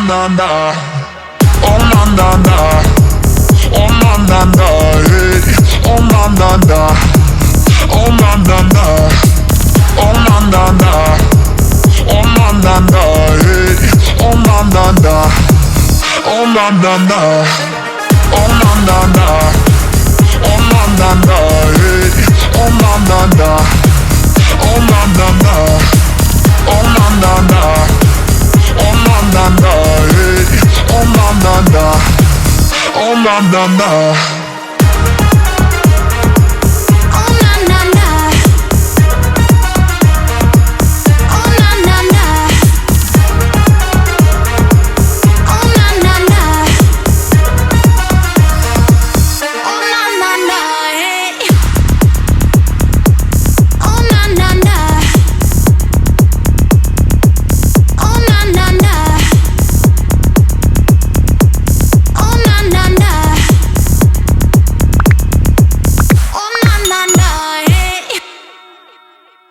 na na. Oh na na na. Oh na na na. Hey. Oh na na na. Oh na na na. Oh na na na. Oh na na na. Hey. Oh na na na. Oh na na na. Oh na na na. Oh na na na. Hey. Oh na na na. Oh na na na. Oh na na na. Oh na na na. Hey. Oh na na na. Oh na na na.